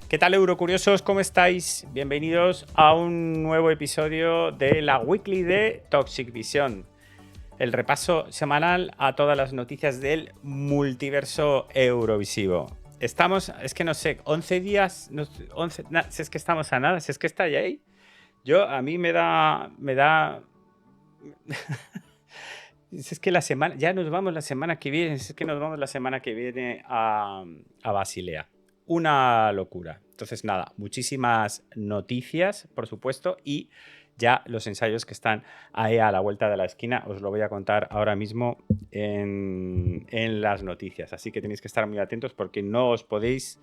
¿Qué tal, Eurocuriosos? ¿Cómo estáis? Bienvenidos a un nuevo episodio de la Weekly de Toxic Vision, el repaso semanal a todas las noticias del multiverso eurovisivo. Estamos, es que no sé, 11 días, si es que estamos a nada, si es que está ya ahí. A mí me da si es que la semana, ya nos vamos la semana que viene, si es que nos vamos la semana que viene a Basilea. Una locura. Entonces, nada, muchísimas noticias, por supuesto, y ya los ensayos que están ahí a la vuelta de la esquina, os lo voy a contar ahora mismo en las noticias. Así que tenéis que estar muy atentos porque no os podéis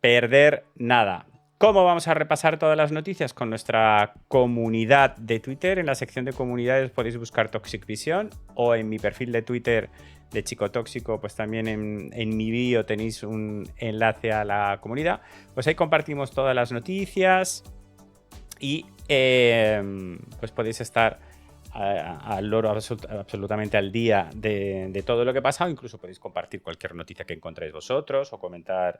perder nada. ¿Cómo vamos a repasar todas las noticias? Con nuestra comunidad de Twitter. En la sección de comunidades podéis buscar Toxic Vision, o en mi perfil de Twitter de Chico Tóxico, pues también en mi bio tenéis un enlace a la comunidad. Pues ahí compartimos todas las noticias y pues podéis estar al loro absolutamente al día de todo lo que pasa, o incluso podéis compartir cualquier noticia que encontréis vosotros o comentar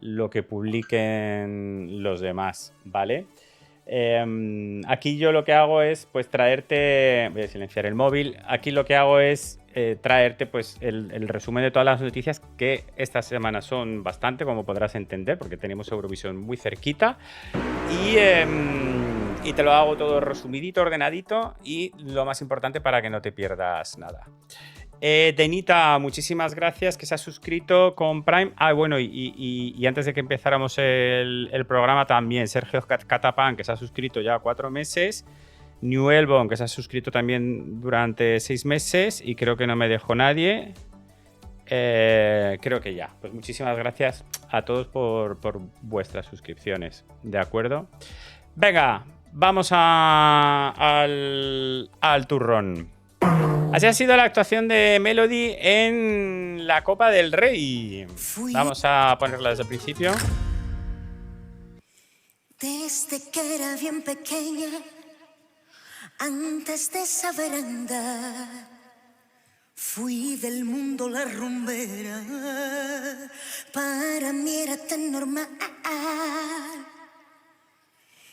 lo que publiquen los demás, ¿vale? Aquí yo lo que hago es pues traerte, voy a silenciar el móvil, aquí lo que hago es traerte pues el resumen de todas las noticias, que esta semana son bastante, como podrás entender, porque tenemos Eurovisión muy cerquita, y te lo hago todo resumidito, ordenadito, y lo más importante para que no te pierdas nada. Denita, muchísimas gracias, que se ha suscrito con Prime. Bueno, y antes de que empezáramos el programa también, Sergio Catapán, que se ha suscrito ya 4 meses. New Elbon, que se ha suscrito también durante 6 meses. Y creo que no me dejó nadie. Creo que ya. Pues muchísimas gracias a todos por vuestras suscripciones. ¿De acuerdo? Venga, vamos al turrón. Así ha sido la actuación de Melody en la Copa del Rey. Vamos a ponerla desde el principio. Desde que era bien pequeña, antes de saber andar, fui del mundo la rumbera. Para mí era tan normal.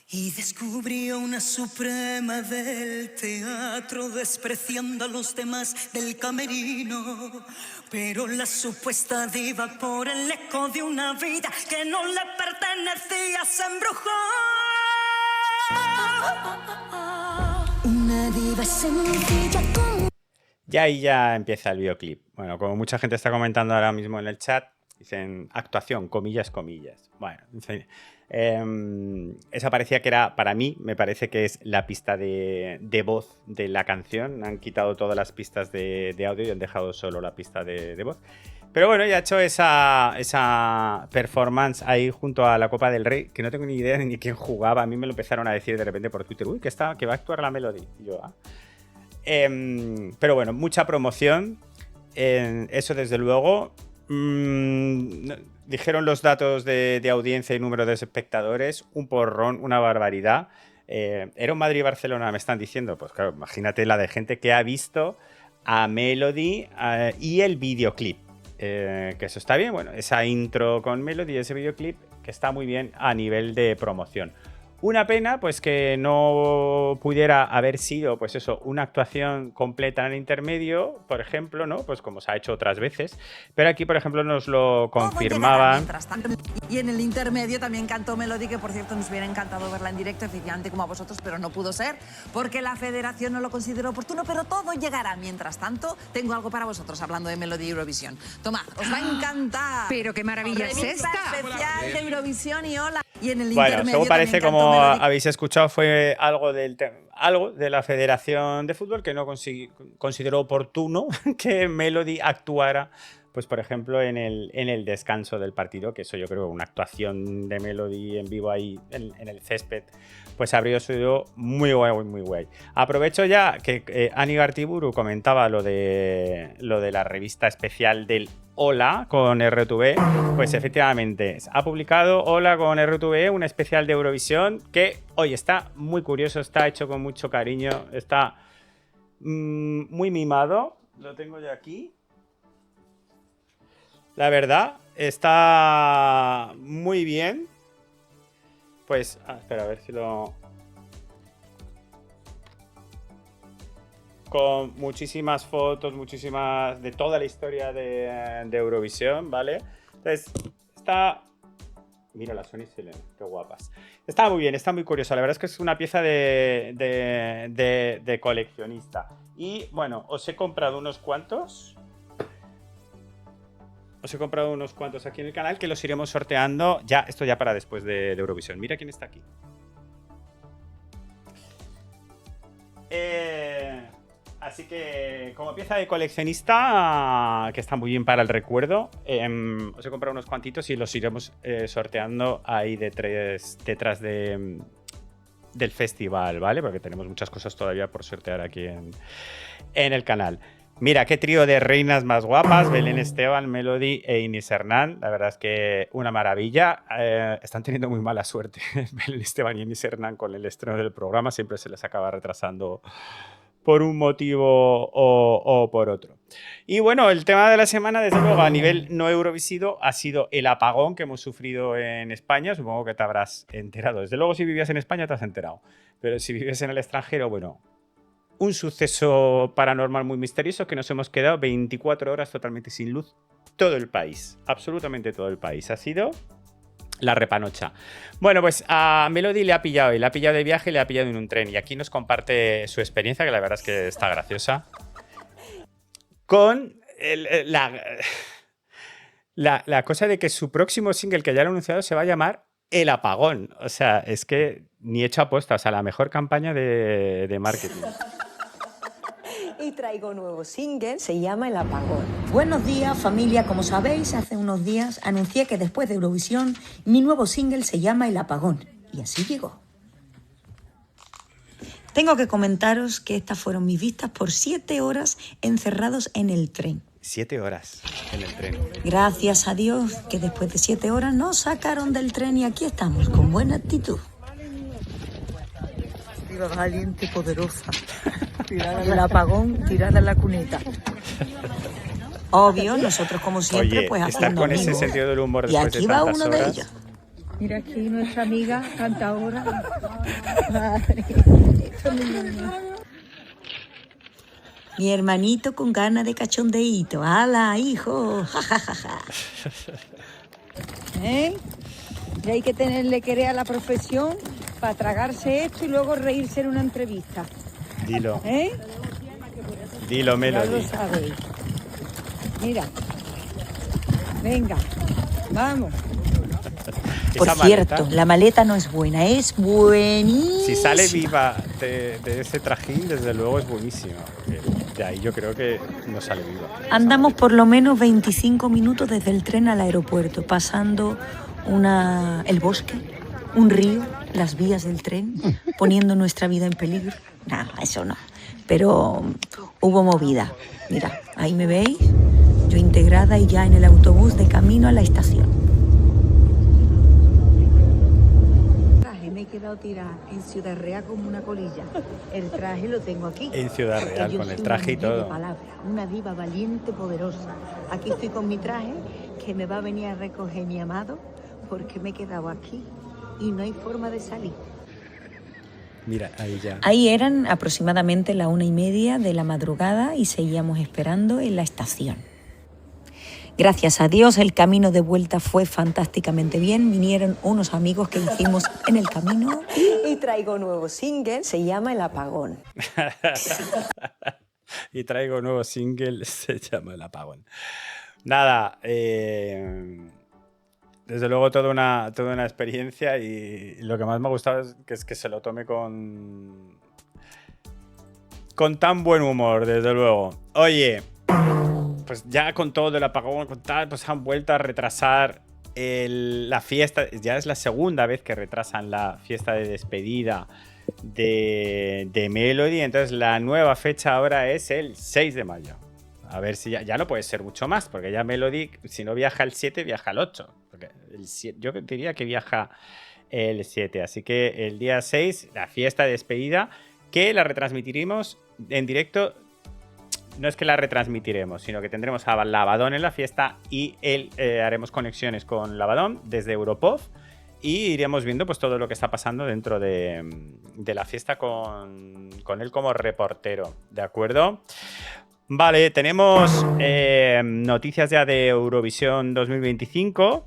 Y descubrí a una suprema del teatro, despreciando a los demás del camerino. Pero la supuesta diva, por el eco de una vida que no le pertenecía, se embrujó. Una diva sencilla como... Y ahí ya empieza el videoclip. Bueno, como mucha gente está comentando ahora mismo en el chat, dicen actuación, comillas, comillas. Bueno, en fin. Esa parecía que era, para mí, me parece que es la pista de voz de la canción. Han quitado todas las pistas de audio y han dejado solo la pista de voz. Pero bueno, ya ha hecho esa performance ahí junto a la Copa del Rey, que no tengo ni idea ni quién jugaba. A mí me lo empezaron a decir de repente por Twitter, uy, que va a actuar la Melody. Y yo, pero bueno, mucha promoción. Eso desde luego. Dijeron los datos de audiencia y número de espectadores, un porrón, una barbaridad. Era un Madrid-Barcelona, me están diciendo. Pues claro, imagínate la de gente que ha visto a Melody y el videoclip. Que eso está bien, bueno, esa intro con Melody y ese videoclip que está muy bien a nivel de promoción. Una pena, pues, que no pudiera haber sido, pues eso, una actuación completa en el intermedio, por ejemplo, ¿no? Pues como se ha hecho otras veces. Pero aquí, por ejemplo, nos lo confirmaban. Y en el intermedio también cantó Melody, que por cierto nos hubiera encantado verla en directo, efectivamente, como a vosotros, pero no pudo ser, porque la federación no lo consideró oportuno, pero todo llegará. Mientras tanto, tengo algo para vosotros, hablando de Melody Eurovisión. Tomad, os va a encantar. Pero qué maravilla es esta. Especial de Eurovisión y hola. Y en el Bueno, intermedio según parece, como Melody. habéis escuchado, fue algo de la Federación de Fútbol que no consideró oportuno que Melody actuara, pues por ejemplo, en el descanso del partido, que eso yo creo, una actuación de Melody en vivo ahí en el césped, pues habría sido muy guay, muy guay. Aprovecho ya que Ani Gartiburu comentaba lo de la revista especial del Hola con RTV, pues efectivamente ha publicado Hola con RTV, un especial de Eurovisión que hoy está muy curioso, está hecho con mucho cariño, está muy mimado, lo tengo ya aquí. La verdad, está muy bien. Pues, espera, a ver si lo... Con muchísimas fotos, muchísimas... de toda la historia de Eurovisión, ¿vale? Entonces, está... Mira la Sony Selene, qué guapas. Está muy bien, está muy curiosa. La verdad es que es una pieza de coleccionista. Y, bueno, os he comprado unos cuantos. Aquí en el canal que los iremos sorteando ya, esto ya para después de Eurovisión. Mira quién está aquí. Así que como pieza de coleccionista, que está muy bien para el recuerdo, os he comprado unos cuantitos y los iremos sorteando ahí detrás del festival, ¿vale? Porque tenemos muchas cosas todavía por sortear aquí en el canal. Mira, qué trío de reinas más guapas, Belén Esteban, Melody e Inés Hernán. La verdad es que una maravilla. Están teniendo muy mala suerte Belén Esteban y Inés Hernán con el estreno del programa. Siempre se les acaba retrasando por un motivo o por otro. Y bueno, el tema de la semana, desde luego, a nivel no eurovisivo, ha sido el apagón que hemos sufrido en España. Supongo que te habrás enterado. Desde luego, si vivías en España, te has enterado. Pero si vives en el extranjero, bueno... Un suceso paranormal muy misterioso que nos hemos quedado 24 horas totalmente sin luz. Todo el país, absolutamente todo el país. Ha sido la repanocha. Bueno, pues a Melody le ha pillado de viaje y le ha pillado en un tren. Y aquí nos comparte su experiencia, que la verdad es que está graciosa. Con la cosa de que su próximo single que ya lo ha anunciado se va a llamar El Apagón. O sea, es que ni hecho apuesta. O sea, la mejor campaña de marketing. Y traigo un nuevo single, se llama El Apagón. Buenos días, familia. Como sabéis, hace unos días anuncié que después de Eurovisión, mi nuevo single se llama El Apagón. Y así llegó. Tengo que comentaros que estas fueron mis vistas por 7 horas encerrados en el tren. 7 horas en el tren. Gracias a Dios que después de 7 horas nos sacaron del tren y aquí estamos, con buena actitud. Viva valiente, poderosa. El apagón, tirada en la cuneta. Obvio, nosotros como siempre, Oye, pues estar haciendo con ese amigos. sentido del humor Y después de aquí va tantas uno de horas. ellos. Mira aquí nuestra amiga cantadora. Madre. Mi hermanito con ganas de cachondeíto. ¡Hala, hijo! ¡Ja, ja, ja, ja! ¿Eh? Y hay que tenerle querer a la profesión para tragarse esto y luego reírse en una entrevista. Dilo. ¿Eh? Dilo, Ya Melody. lo sabéis. Mira. Venga. Vamos. Por Esa cierto, maleta, la maleta no es buena, es buenísima. si sale viva de ese trajín, desde luego es buenísima. Porque de ahí yo creo que no sale viva. Andamos por lo menos 25 minutos desde el tren al aeropuerto, pasando el bosque, un río, las vías del tren, poniendo nuestra vida en peligro. No, eso no. Pero hubo movida. Mira, ahí me veis, yo integrada y ya en el autobús de camino a la estación. Me he quedado tirada en Ciudad Real como una colilla. El traje lo tengo aquí. En Ciudad Porque Real, yo con el soy traje y una mujer de todo. palabra, una diva valiente, poderosa. Aquí estoy con mi traje, que me va a venir a recoger mi amado, porque me he quedado aquí y no hay forma de salir. Mira, ahí ya. Ahí eran aproximadamente la 1:30 de la madrugada y seguíamos esperando en la estación. Gracias a Dios el camino de vuelta fue fantásticamente bien. Vinieron unos amigos que hicimos en el camino. Y traigo un nuevo single, se llama El Apagón. Y traigo un nuevo single, se llama El Apagón. Nada, desde luego toda una experiencia, y lo que más me ha gustado es que se lo tome con tan buen humor, desde luego. Oye, pues ya con todo del apagón, con tal, pues han vuelto a retrasar la fiesta. Ya es la segunda vez que retrasan la fiesta de despedida de Melody. Entonces la nueva fecha ahora es el 6 de mayo. A ver si ya no puede ser mucho más, porque ya Melody, si no viaja el 7, viaja el 8. Porque yo diría que viaja el 7. Así que el día 6, la fiesta de despedida, que la retransmitiremos en directo. No es que la retransmitiremos, sino que tendremos a Lavadón en la fiesta y haremos conexiones con Lavadón desde Europop y iremos viendo pues todo lo que está pasando dentro de la fiesta con él como reportero, ¿de acuerdo? Vale, tenemos noticias ya de Eurovisión 2025,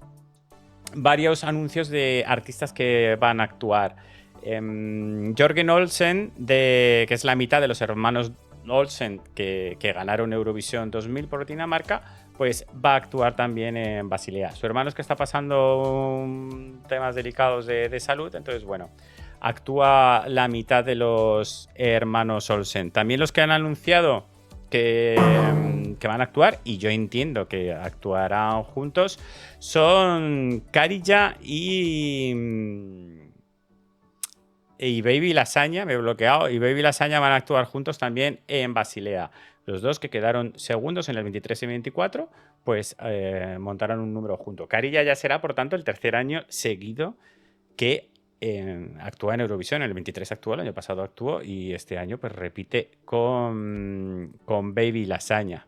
varios anuncios de artistas que van a actuar. Jørgen Olsen, que es la mitad de los hermanos Olsen que ganaron Eurovisión 2000 por Dinamarca, pues va a actuar también en Basilea. Su hermano es que está pasando temas delicados de salud, entonces bueno, actúa la mitad de los hermanos Olsen. También los que han anunciado que van a actuar, y yo entiendo que actuarán juntos, son Karija y Baby Lasaña. Me he bloqueado. Y Baby Lasaña van a actuar juntos también en Basilea. Los dos que quedaron segundos en el 23 y 24, pues montaron un número junto. Karija ya será, por tanto, el tercer año seguido que actúa en Eurovisión. En el 23 actuó, el año pasado actuó, y este año pues repite con Baby Lasaña.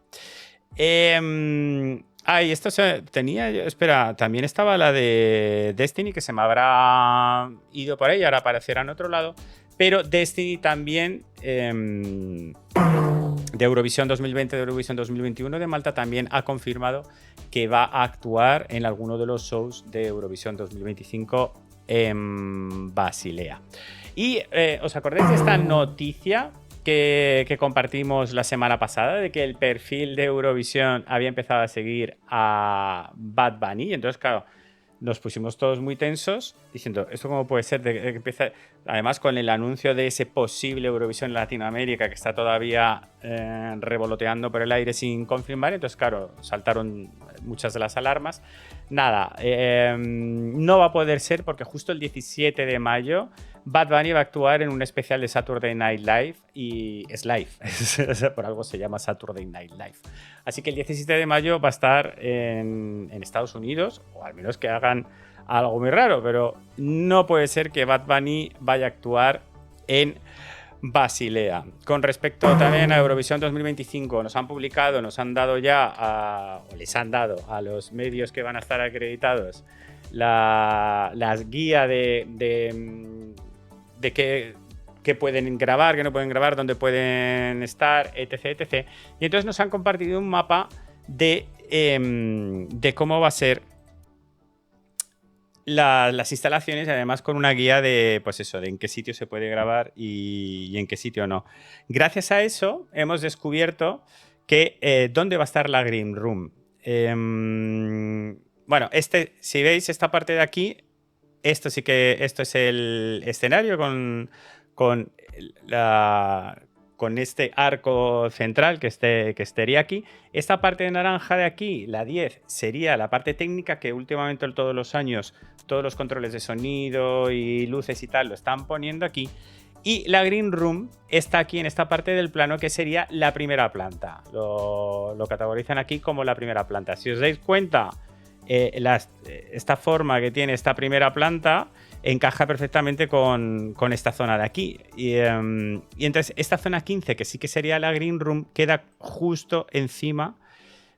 Esto tenía. Espera, también estaba la de Destiny, que se me habrá ido por ahí, ahora aparecerá en otro lado. Pero Destiny también, de Eurovisión 2020, de Eurovisión 2021 de Malta, también ha confirmado que va a actuar en alguno de los shows de Eurovisión 2025 en Basilea. Y ¿os acordáis de esta noticia que compartimos la semana pasada, de que el perfil de Eurovisión había empezado a seguir a Bad Bunny? Y entonces, claro, nos pusimos todos muy tensos diciendo, ¿esto cómo puede ser? De que empieza, además, con el anuncio de ese posible Eurovisión en Latinoamérica que está todavía revoloteando por el aire sin confirmar. Entonces, claro, saltaron muchas de las alarmas. Nada, no va a poder ser, porque justo el 17 de mayo Bad Bunny va a actuar en un especial de Saturday Night Live, y es live, por algo se llama Saturday Night Live. Así que el 17 de mayo va a estar en Estados Unidos, o al menos que hagan algo muy raro, pero no puede ser que Bad Bunny vaya a actuar en Basilea. Con respecto también a Eurovisión 2025, nos han publicado, nos han dado ya, o les han dado a los medios que van a estar acreditados, las guías de que pueden grabar, que no pueden grabar, dónde pueden estar, etc, etc. Y entonces nos han compartido un mapa de cómo va a ser las instalaciones, y además con una guía de, pues eso, de en qué sitio se puede grabar y en qué sitio no. Gracias a eso hemos descubierto que dónde va a estar la Green Room. Bueno, si veis esta parte de aquí, esto es el escenario con este arco central que estaría aquí. Esta parte de naranja de aquí, la 10, sería la parte técnica, que últimamente todos los años todos los controles de sonido y luces y tal lo están poniendo aquí. Y la Green Room está aquí en esta parte del plano, que sería la primera planta. Lo categorizan aquí como la primera planta. Si os dais cuenta, esta forma que tiene esta primera planta encaja perfectamente con esta zona de aquí. Y entonces esta zona 15, que sí que sería la Green Room, queda justo encima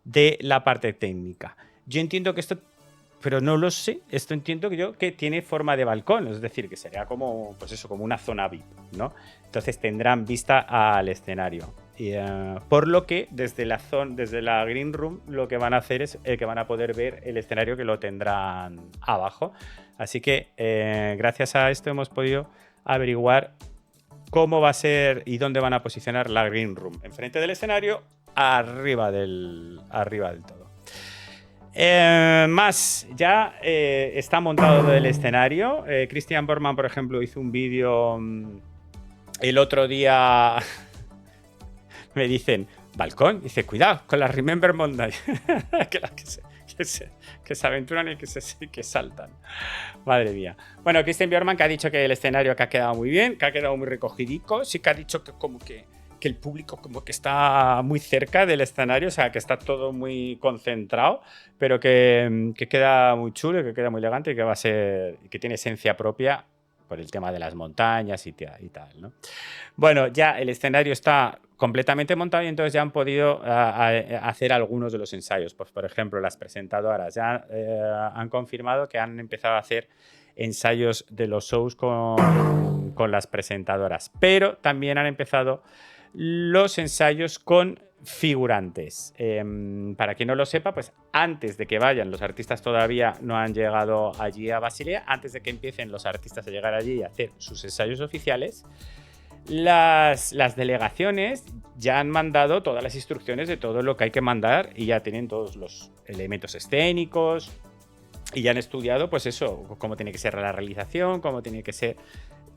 de la parte técnica. Yo entiendo que esto, pero no lo sé, esto entiendo que tiene forma de balcón, es decir, que sería como, pues eso, como una zona VIP, ¿no? Entonces tendrán vista al escenario. Y, por lo que desde la Green Room lo que van a hacer es que van a poder ver el escenario, que lo tendrán abajo. Así que gracias a esto hemos podido averiguar cómo va a ser y dónde van a posicionar la Green Room. Enfrente del escenario, arriba del todo. Más, ya está montado el escenario. Christian Bormann, por ejemplo, hizo un vídeo el otro día. Me dicen, balcón, dice, cuidado con las Remember Monday. que se aventuran y que saltan. Madre mía. Bueno, Christian Björkman, que ha dicho que el escenario que ha quedado muy bien, que ha quedado muy recogidico. Sí que ha dicho que como que el público como que está muy cerca del escenario, o sea, que está todo muy concentrado, pero que queda muy chulo, que queda muy elegante, y que va a ser, que tiene esencia propia por el tema de las montañas y tal, ¿no? Bueno, ya el escenario está completamente montado, y entonces ya han podido hacer algunos de los ensayos. Pues, por ejemplo, las presentadoras ya han confirmado que han empezado a hacer ensayos de los shows con las presentadoras. Pero también han empezado los ensayos con figurantes. Para quien no lo sepa, pues antes de que vayan, los artistas todavía no han llegado allí a Basilea, antes de que empiecen los artistas a llegar allí y hacer sus ensayos oficiales, las delegaciones ya han mandado todas las instrucciones de todo lo que hay que mandar y ya tienen todos los elementos escénicos y ya han estudiado, pues eso, cómo tiene que ser la realización, cómo tiene que ser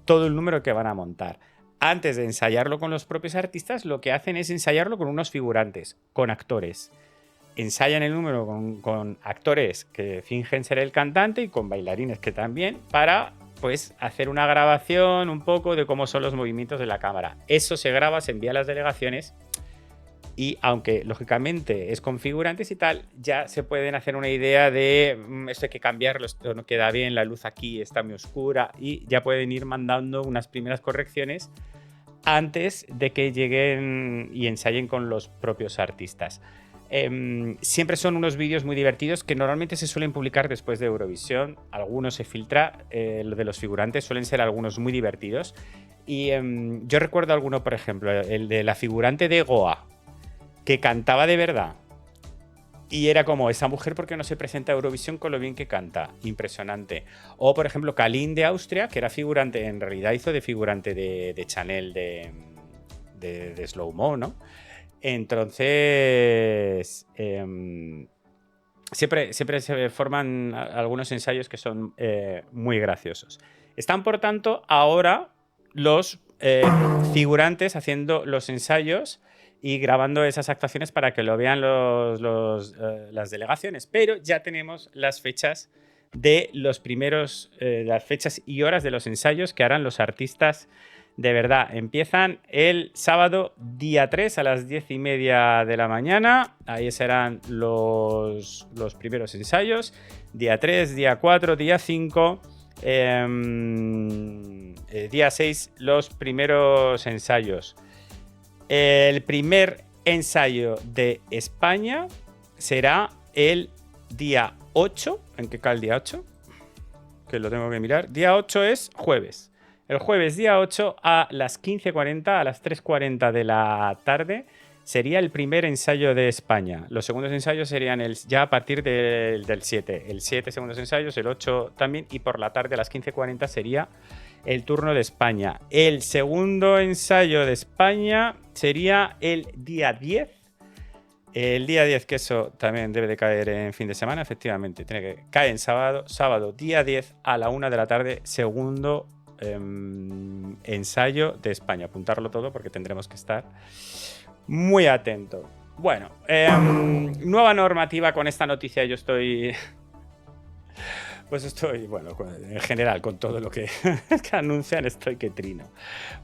todo el número que van a montar. Antes de ensayarlo con los propios artistas, lo que hacen es ensayarlo con unos figurantes, con actores. Ensayan el número con actores que fingen ser el cantante y con bailarines que también, para pues hacer una grabación un poco de cómo son los movimientos de la cámara. Eso se graba, se envía a las delegaciones y aunque lógicamente es con figurantes y tal, ya se pueden hacer una idea de esto hay que cambiarlo, esto no queda bien, la luz aquí está muy oscura, y ya pueden ir mandando unas primeras correcciones antes de que lleguen y ensayen con los propios artistas. Siempre son unos vídeos muy divertidos que normalmente se suelen publicar después de Eurovisión. Algunos se filtra, lo de los figurantes suelen ser algunos muy divertidos. Y yo recuerdo alguno, por ejemplo, el de la figurante de Goa, que cantaba de verdad. Y era como, esa mujer, ¿por qué no se presenta a Eurovisión con lo bien que canta? Impresionante. O, por ejemplo, Kalin de Austria, que era figurante, en realidad hizo de figurante de Chanel de Slow Mo, ¿no? Entonces, siempre se forman algunos ensayos que son muy graciosos. Están, por tanto, ahora los figurantes haciendo los ensayos y grabando esas actuaciones para que lo vean las delegaciones. Pero ya tenemos las fechas de los primeros, las fechas y horas de los ensayos que harán los artistas de verdad. Empiezan el sábado día 3 a las 10:30 de la mañana. Ahí serán los primeros ensayos. Día 3, día 4, día 5. Día 6 los primeros ensayos. El primer ensayo de España será el día 8. ¿En qué cae el día 8? Que lo tengo que mirar. Día 8 es jueves. El jueves día 8 a las 15:40, a las 3:40 de la tarde, sería el primer ensayo de España. Los segundos ensayos serían ya a partir del 7. El 7 segundos ensayos, el 8 también, y por la tarde a las 15:40 sería el turno de España. El segundo ensayo de España sería el día 10. El día 10, que eso también debe de caer en fin de semana, efectivamente. Tiene que caer en sábado día 10 a la 1 de la tarde, segundo ensayo de España. Apuntarlo todo porque tendremos que estar muy atentos. Bueno, nueva normativa. Con esta noticia yo estoy... Pues estoy, bueno, en general, con todo lo que anuncian, estoy que trino.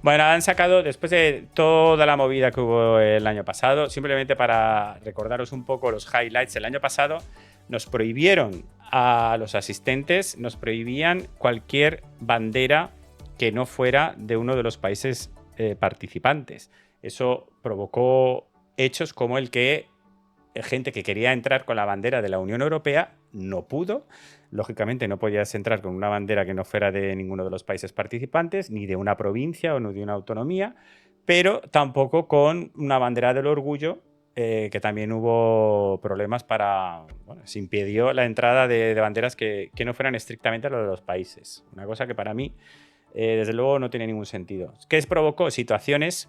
Bueno, han sacado, después de toda la movida que hubo el año pasado, simplemente para recordaros un poco los highlights, el año pasado nos prohibieron a los asistentes, nos prohibían cualquier bandera que no fuera de uno de los países participantes. Eso provocó hechos como el que gente que quería entrar con la bandera de la Unión Europea no pudo. Lógicamente no podías entrar con una bandera que no fuera de ninguno de los países participantes, ni de una provincia o no de una autonomía, pero tampoco con una bandera del orgullo, que también hubo problemas para... Bueno, se impidió la entrada de banderas que no fueran estrictamente lo de los países. Una cosa que para mí, desde luego, no tiene ningún sentido. ¿Qué provocó? Situaciones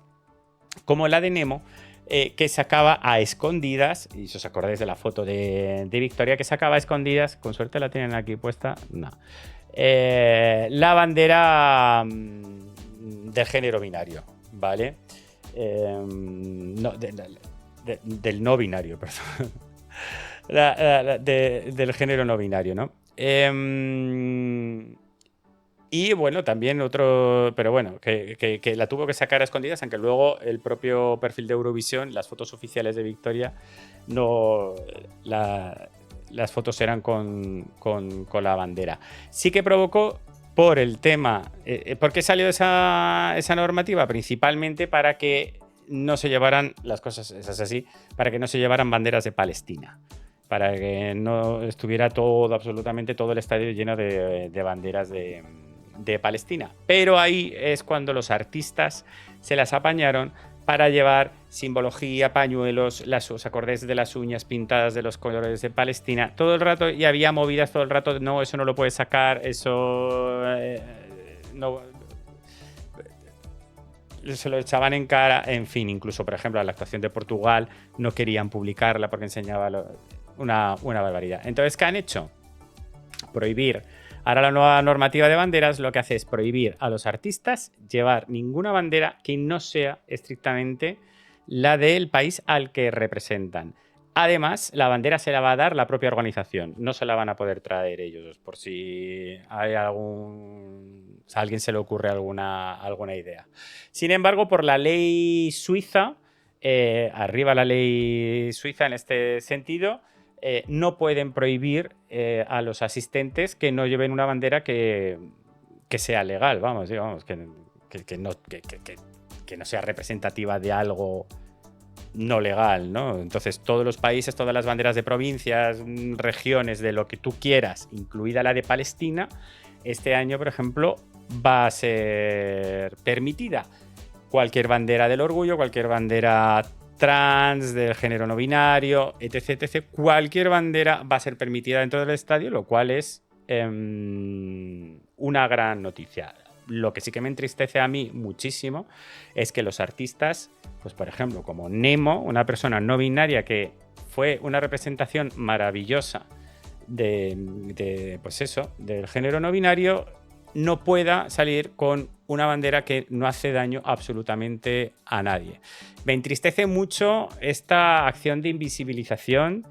como la de Nemo, que sacaba a escondidas, y si os acordáis de la foto de Victoria, que sacaba a escondidas, con suerte la tienen aquí puesta, no, la bandera del género binario, ¿vale? No, del no binario, perdón. Del género no binario, ¿no? Y bueno, también otro, pero bueno, que la tuvo que sacar a escondidas, aunque luego el propio perfil de Eurovisión, las fotos oficiales de Victoria, no, las fotos eran con la bandera. Sí que provocó por el tema, ¿por qué salió esa normativa? Principalmente para que no se llevaran las cosas, esas así, para que no se llevaran banderas de Palestina. para que no estuviera todo, absolutamente todo el estadio lleno de banderas de Palestina. Pero ahí es cuando los artistas se las apañaron para llevar simbología, pañuelos, ¿os acordáis de las uñas pintadas de los colores de Palestina? Todo el rato, y había movidas todo el rato, no, eso no lo puedes sacar, eso no, se lo echaban en cara, en fin, incluso, por ejemplo, la actuación de Portugal no querían publicarla porque enseñaba una barbaridad. Entonces, ¿qué han hecho? Prohibir. Ahora la nueva normativa de banderas lo que hace es prohibir a los artistas llevar ninguna bandera que no sea estrictamente la del país al que representan. Además, la bandera se la va a dar la propia organización, no se la van a poder traer ellos, por si hay a alguien se le ocurre alguna idea. Sin embargo, por la ley suiza, arriba la ley suiza en este sentido, no pueden prohibir a los asistentes que no lleven una bandera que sea legal, que no sea representativa de algo no legal, ¿no? Entonces, todos los países, todas las banderas de provincias, regiones, de lo que tú quieras, incluida la de Palestina, este año, por ejemplo, va a ser permitida. Cualquier bandera del orgullo, cualquier bandera trans, del género no binario, etc. Cualquier bandera va a ser permitida dentro del estadio, lo cual es una gran noticia. Lo que sí que me entristece a mí muchísimo es que los artistas, pues por ejemplo, como Nemo, una persona no binaria que fue una representación maravillosa pues eso, del género no binario, no pueda salir con una bandera que no hace daño absolutamente a nadie. Me entristece mucho esta acción de invisibilización,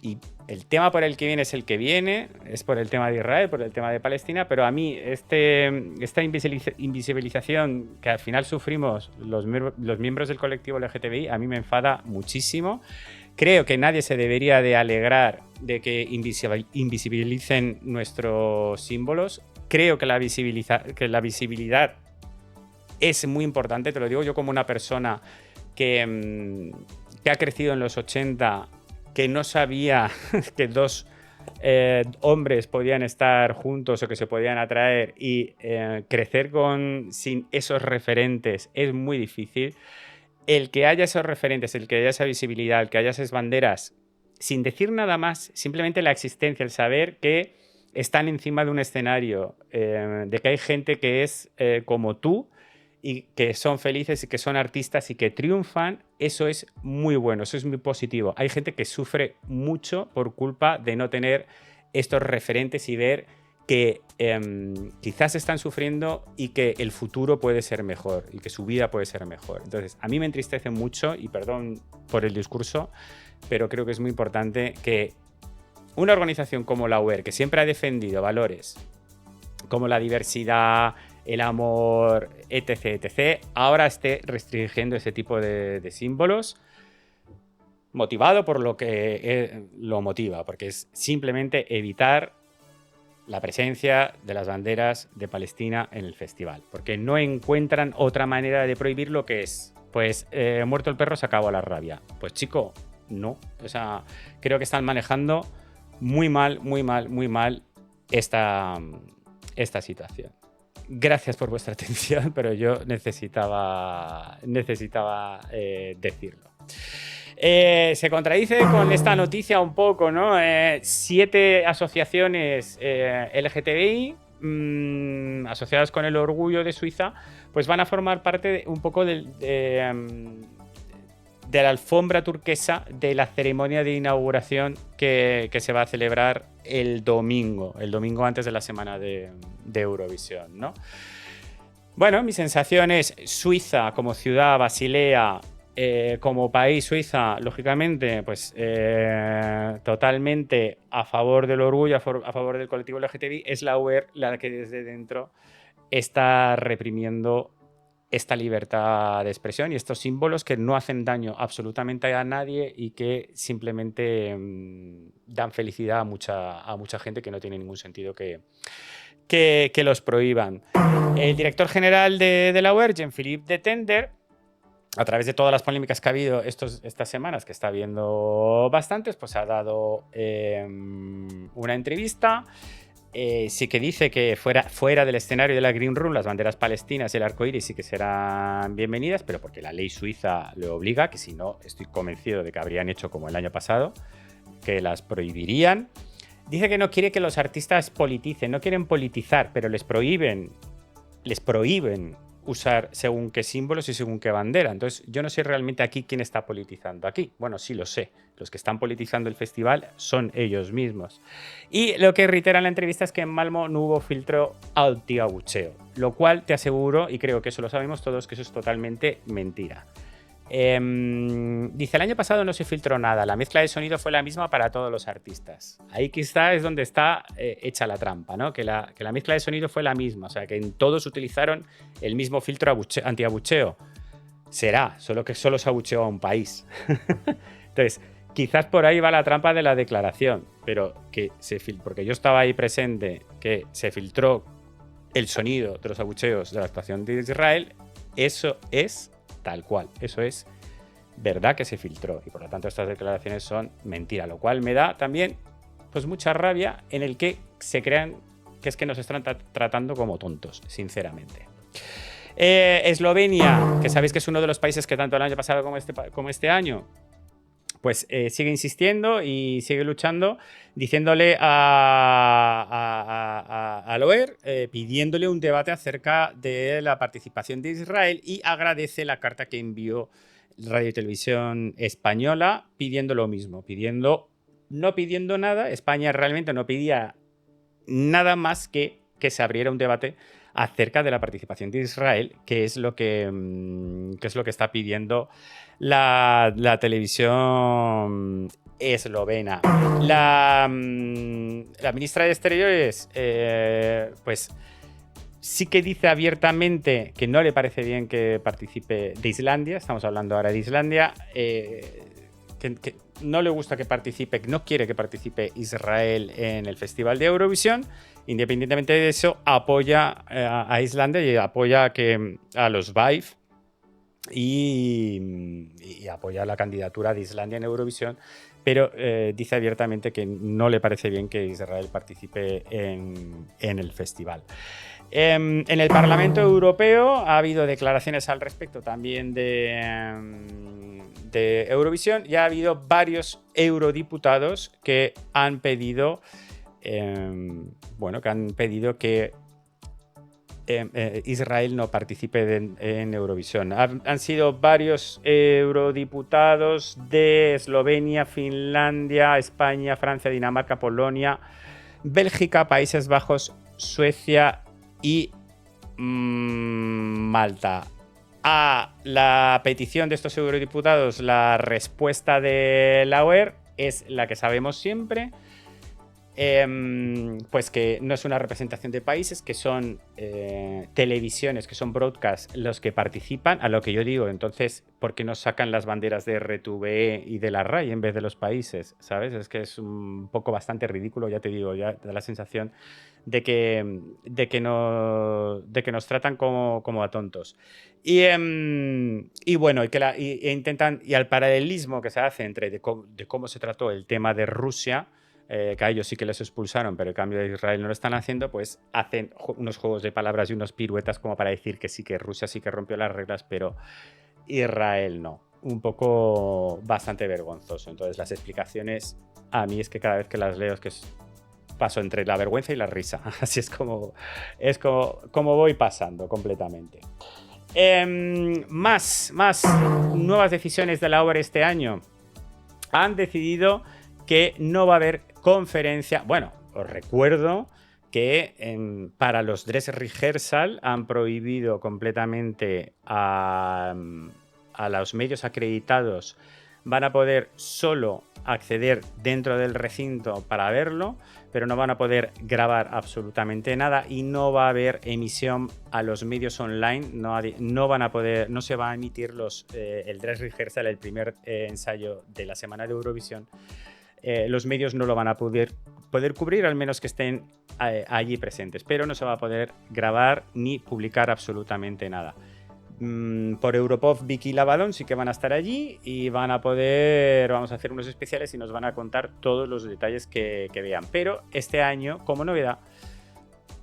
y el tema por el que viene es el que viene, es por el tema de Israel, por el tema de Palestina, pero a mí esta invisibilización que al final sufrimos los miembros del colectivo LGTBI, a mí me enfada muchísimo. Creo que nadie se debería de alegrar de que invisibilicen nuestros símbolos. Creo que la visibilidad es muy importante, te lo digo yo como una persona que ha crecido en los 80, que no sabía que dos hombres podían estar juntos o que se podían atraer, y crecer sin esos referentes es muy difícil. El que haya esos referentes, el que haya esa visibilidad, el que haya esas banderas, sin decir nada más, simplemente la existencia, el saber que están encima de un escenario, de que hay gente que es como tú y que son felices y que son artistas y que triunfan, eso es muy bueno, eso es muy positivo. Hay gente que sufre mucho por culpa de no tener estos referentes y ver que quizás están sufriendo y que el futuro puede ser mejor y que su vida puede ser mejor. Entonces, a mí me entristece mucho, y perdón por el discurso, pero creo que es muy importante que una organización como la UER, que siempre ha defendido valores como la diversidad, el amor, etc., ahora esté restringiendo ese tipo de símbolos, motivado por lo que lo motiva, porque es simplemente evitar la presencia de las banderas de Palestina en el festival, porque no encuentran otra manera de prohibir lo que es, pues, muerto el perro se acabó la rabia. Pues chico, no. O sea, creo que están manejando muy mal esta situación. Gracias por vuestra atención, pero yo necesitaba decirlo. Se contradice con esta noticia un poco, ¿no? 7 asociaciones LGTBI asociadas con el orgullo de Suiza, pues van a formar parte un poco de la alfombra turquesa de la ceremonia de inauguración que se va a celebrar el domingo antes de la semana de Eurovisión, ¿no? Bueno, mi sensación es Suiza como ciudad, Basilea, como país, Suiza, lógicamente, pues totalmente a favor del orgullo, a favor del colectivo LGTBI. Es la UER la que desde dentro está reprimiendo esta libertad de expresión y estos símbolos que no hacen daño absolutamente a nadie y que simplemente dan felicidad a mucha gente, que no tiene ningún sentido que los prohíban. El director general de la UER, Jean-Philippe de Tender, a través de todas las polémicas que ha habido estas semanas, que está habiendo bastantes, pues ha dado una entrevista. Sí que dice que fuera del escenario de la Green Room, las banderas palestinas y el arco iris sí que serán bienvenidas, pero porque la ley suiza lo obliga, que si no, estoy convencido de que habrían hecho como el año pasado, que las prohibirían. Dice que no quiere que los artistas politicen, no quieren politizar, pero les prohíben usar según qué símbolos y según qué bandera. Entonces, yo no sé realmente aquí quién está politizando aquí. Bueno, sí lo sé. Los que están politizando el festival son ellos mismos. Y lo que reitera en la entrevista es que en Malmö no hubo filtro anti-abucheo, lo cual te aseguro, y creo que eso lo sabemos todos, que eso es totalmente mentira. Dice, el año pasado no se filtró nada, la mezcla de sonido fue la misma para todos los artistas. Ahí quizá es donde está hecha la trampa, ¿no? Que la mezcla de sonido fue la misma, o sea, que en todos utilizaron el mismo filtro anti-abucheo. Será, solo que solo se abucheó a un país. Entonces, quizás por ahí va la trampa de la declaración, pero porque yo estaba ahí presente, que se filtró el sonido de los abucheos de la actuación de Israel, eso es tal cual, eso es verdad que se filtró y por lo tanto estas declaraciones son mentira, lo cual me da también pues mucha rabia en el que se crean que es que nos están tratando como tontos, sinceramente. Eslovenia, que sabéis que es uno de los países que tanto el año pasado como este año pues sigue insistiendo y sigue luchando, diciéndole al OER, pidiéndole un debate acerca de la participación de Israel y agradece la carta que envió Radio y Televisión Española pidiendo lo mismo, no pidiendo nada. España realmente no pedía nada más que se abriera un debate acerca de la participación de Israel, que es lo que está pidiendo la televisión eslovena. La ministra de Exteriores, pues sí que dice abiertamente que no le parece bien que participe de Islandia, estamos hablando ahora de Islandia, que no le gusta que participe, no quiere que participe Israel en el Festival de Eurovisión. Independientemente de eso, apoya a Islandia y apoya a los VIVE y apoya la candidatura de Islandia en Eurovisión, pero dice abiertamente que no le parece bien que Israel participe en el festival. En el Parlamento Europeo ha habido declaraciones al respecto también de Eurovisión y ha habido varios eurodiputados que han pedido que Israel no participe en Eurovisión. Han sido varios eurodiputados de Eslovenia, Finlandia, España, Francia, Dinamarca, Polonia, Bélgica, Países Bajos, Suecia y Malta. A la petición de estos eurodiputados, la respuesta de la OER es la que sabemos siempre. Pues que no es una representación de países, que son televisiones, que son broadcast los que participan, a lo que yo digo, entonces, ¿por qué no sacan las banderas de RTVE y de la RAI en vez de los países? ¿Sabes? Es que es un poco bastante ridículo, ya te digo, ya da la sensación de que nos tratan como a tontos. Y bueno, intentan, y al paralelismo que se hace entre de cómo se trató el tema de Rusia, que a ellos sí que les expulsaron, pero el cambio de Israel no lo están haciendo, pues hacen unos juegos de palabras y unos piruetas como para decir que sí, que Rusia sí que rompió las reglas, pero Israel no. Un poco bastante vergonzoso. Entonces las explicaciones, a mí es que cada vez que las leo es que paso entre la vergüenza y la risa. Así es como voy pasando completamente. Más nuevas decisiones de la OER este año. Han decidido que no va a haber conferencia. Bueno, os recuerdo que para los dress rehearsal han prohibido completamente a los medios acreditados. Van a poder solo acceder dentro del recinto para verlo, pero no van a poder grabar absolutamente nada y no va a haber emisión a los medios online. No se va a emitir el dress rehearsal, el primer ensayo de la semana de Eurovisión. Los medios no lo van a poder cubrir, al menos que estén allí presentes, pero no se va a poder grabar ni publicar absolutamente nada. Por Europop, Vicky y Lavadón sí que van a estar allí y van a poder, vamos a hacer unos especiales y nos van a contar todos los detalles que vean. Pero este año, como novedad,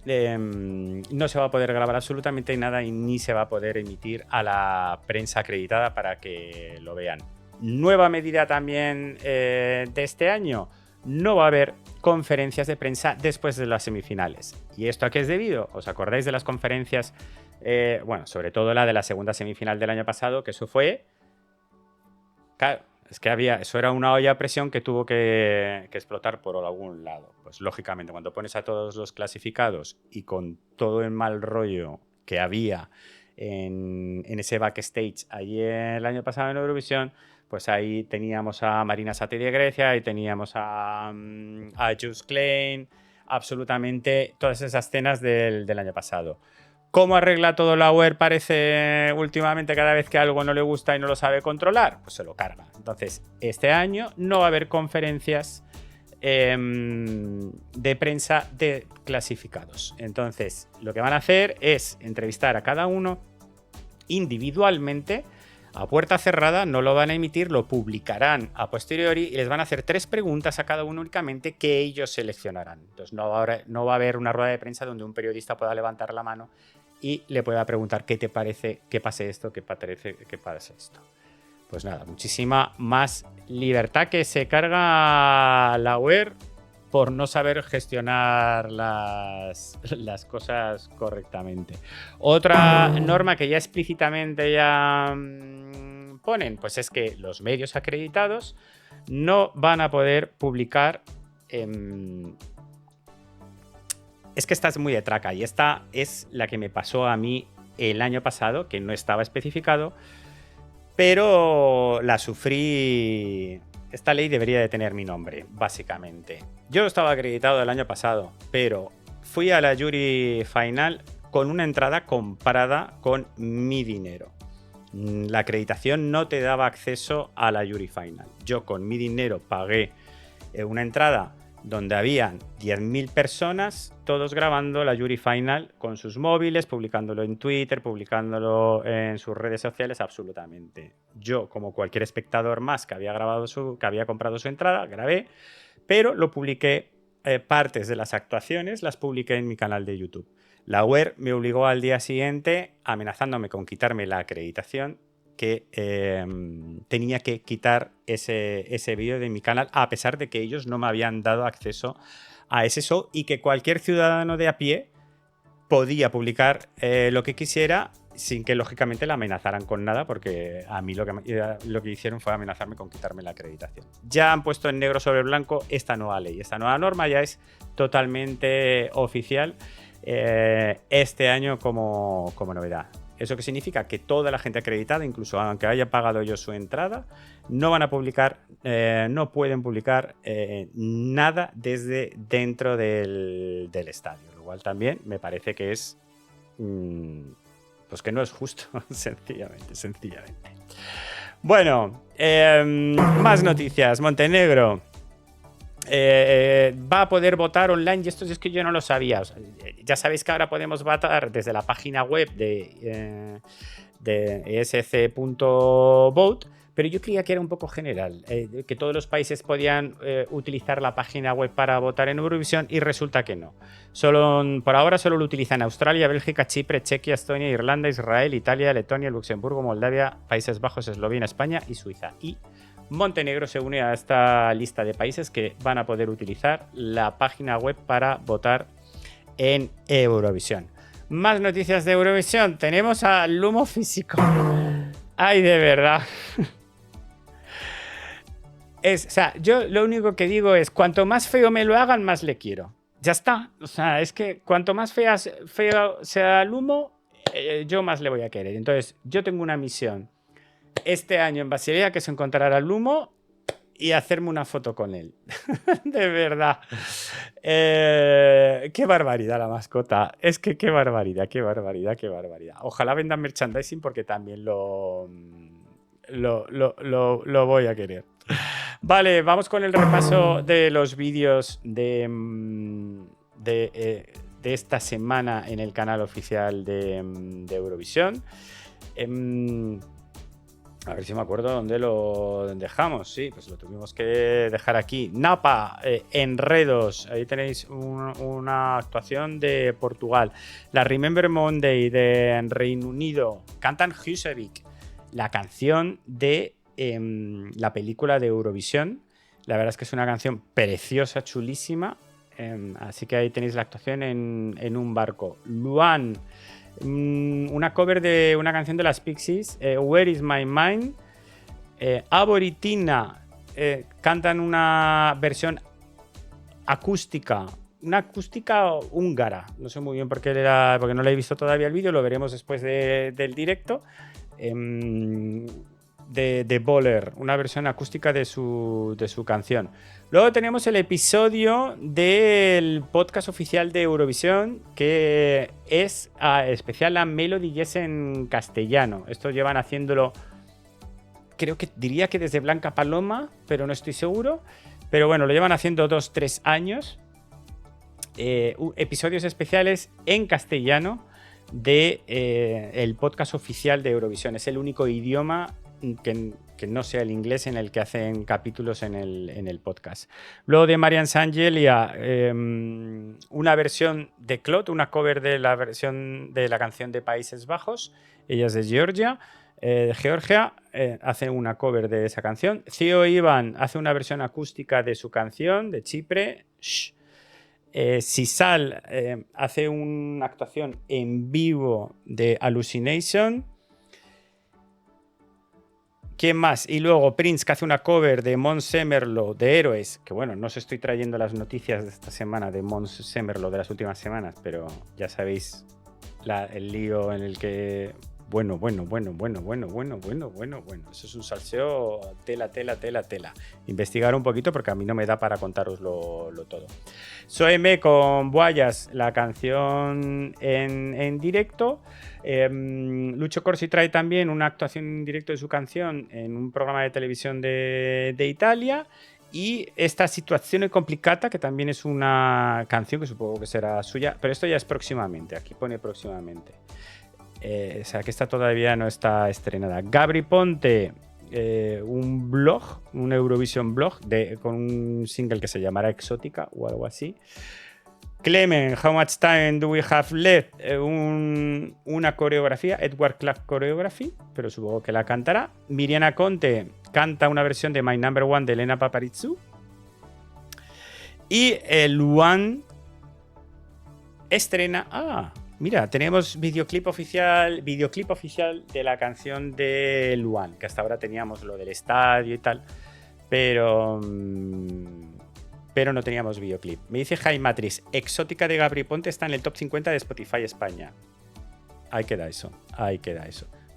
no se va a poder grabar absolutamente nada y ni se va a poder emitir a la prensa acreditada para que lo vean. Nueva medida también de este año: no va a haber conferencias de prensa después de las semifinales. ¿Y esto a qué es debido? ¿Os acordáis de las conferencias? Bueno, sobre todo la de la segunda semifinal del año pasado, que eso fue... Claro, es que eso era una olla a presión que tuvo que explotar por algún lado. Pues lógicamente, cuando pones a todos los clasificados y con todo el mal rollo que había en ese backstage allí el año pasado en Eurovisión, pues ahí teníamos a Marina Sati de Grecia, ahí teníamos a Just Klein, absolutamente todas esas escenas del año pasado. ¿Cómo arregla todo Lauer? Parece últimamente cada vez que algo no le gusta y no lo sabe controlar, pues se lo carga. Entonces, este año no va a haber conferencias de prensa de clasificados. Entonces, lo que van a hacer es entrevistar a cada uno individualmente, a puerta cerrada, no lo van a emitir, lo publicarán a posteriori y les van a hacer 3 preguntas a cada uno únicamente que ellos seleccionarán. Entonces no va a haber una rueda de prensa donde un periodista pueda levantar la mano y le pueda preguntar qué te parece que pase esto, qué parece que pase esto. Pues nada, muchísima más libertad que se carga Lauer por no saber gestionar las cosas correctamente. Otra norma que ya explícitamente ponen, pues es que los medios acreditados no van a poder publicar... Es que esta es muy de traca y esta es la que me pasó a mí el año pasado, que no estaba especificado, pero la sufrí... Esta ley debería de tener mi nombre, básicamente. Yo estaba acreditado el año pasado, pero fui a la Jury Final con una entrada comprada con mi dinero. La acreditación no te daba acceso a la Jury Final. Yo con mi dinero pagué una entrada donde habían 10.000 personas, todos grabando la Jury Final con sus móviles, publicándolo en Twitter, publicándolo en sus redes sociales, absolutamente. Yo, como cualquier espectador más que había comprado su entrada, grabé, pero lo publiqué, partes de las actuaciones las publiqué en mi canal de YouTube. Lauer me obligó al día siguiente, amenazándome con quitarme la acreditación, que tenía que quitar ese vídeo de mi canal, a pesar de que ellos no me habían dado acceso a ese show y que cualquier ciudadano de a pie podía publicar lo que quisiera sin que lógicamente la amenazaran con nada, porque a mí lo que hicieron fue amenazarme con quitarme la acreditación. Ya han puesto en negro sobre blanco esta nueva ley, esta nueva norma ya es totalmente oficial este año como novedad. ¿Eso qué significa? Que toda la gente acreditada, incluso aunque haya pagado ellos su entrada, no van a publicar, no pueden publicar nada desde dentro del estadio. Lo cual también me parece que es... pues que no es justo, sencillamente. Bueno, más noticias. Montenegro va a poder votar online, y esto es que yo no lo sabía. O sea, ya sabéis que ahora podemos votar desde la página web de esc.vote, pero yo creía que era un poco general, que todos los países podían utilizar la página web para votar en Eurovisión, y resulta que no. Por ahora solo lo utilizan Australia, Bélgica, Chipre, Chequia, Estonia, Irlanda, Israel, Italia, Letonia, Luxemburgo, Moldavia, Países Bajos, Eslovenia, España y Suiza. Y Montenegro se une a esta lista de países que van a poder utilizar la página web para votar en Eurovisión. Más noticias de Eurovisión. Tenemos al Lumo físico. Ay, de verdad. O sea, yo lo único que digo es, cuanto más feo me lo hagan, más le quiero. Ya está. O sea, es que cuanto más feo sea el Lumo, yo más le voy a querer. Entonces, yo tengo una misión este año en Basilea, que es encontrar al Lumo y hacerme una foto con él. De verdad. Qué barbaridad la mascota. Es que qué barbaridad. Ojalá vendan merchandising, porque también lo voy a querer. Vale, vamos con el repaso de los vídeos de esta semana en el canal oficial de Eurovisión. A ver si me acuerdo dónde lo dejamos. Sí, pues lo tuvimos que dejar aquí. Napa, Enredos. Ahí tenéis una actuación de Portugal. La Remember Monday de Reino Unido. Cantan Husavik, la canción de la película de Eurovisión. La verdad es que es una canción preciosa, chulísima. Así que ahí tenéis la actuación en un barco. Luan. Una cover de una canción de las Pixies, Where is My Mind. Aboritina cantan una versión acústica, una acústica húngara. No sé muy bien porque no le he visto todavía el vídeo, lo veremos después del directo. De Bowler, una versión acústica de su canción. Luego tenemos el episodio del podcast oficial de Eurovisión, que es especial a Melody Yes en castellano. Esto llevan haciéndolo, diría que desde Blanca Paloma, pero no estoy seguro. Pero bueno, lo llevan haciendo 2-3 años. Episodios especiales en castellano de el podcast oficial de Eurovisión. Es el único idioma que no sea el inglés en el que hacen capítulos en el podcast. Luego de Marian Sangelia, una versión de Claude, una cover de la versión de la canción de Países Bajos. Ella es de Georgia. Hace una cover de esa canción. Theo Ivan hace una versión acústica de su canción de Chipre. Sisal hace una actuación en vivo de Hallucination. ¿Quién más? Y luego Prince, que hace una cover de Mons Semerlo de Héroes, que bueno, no os estoy trayendo las noticias de esta semana de Mons Semerlo de las últimas semanas, pero ya sabéis el lío en el que... Bueno. Eso es un salseo tela. Investigar un poquito porque a mí no me da para contaroslo todo. Soeme con Boyas, la canción en directo. Lucio Corsi trae también una actuación en directo de su canción en un programa de televisión de Italia. Y esta Situazione Complicata, que también es una canción que supongo que será suya, pero esto ya es próximamente, aquí pone próximamente. O sea que esta todavía no está estrenada. Gabri Ponte, un Eurovision blog con un single que se llamará Exótica o algo así. Clemen, How Much Time Do We Have Left, una coreografía, Edward Clark Choreography, pero supongo que la cantará. Miriana Conte canta una versión de My Number One de Elena Paparizou. Y Luan estrena... Mira, tenemos videoclip oficial de la canción de Luan, que hasta ahora teníamos lo del estadio y tal, pero no teníamos videoclip. Me dice Jaime Matrix, Exótica de Gabri Ponte está en el top 50 de Spotify España. Ahí queda eso.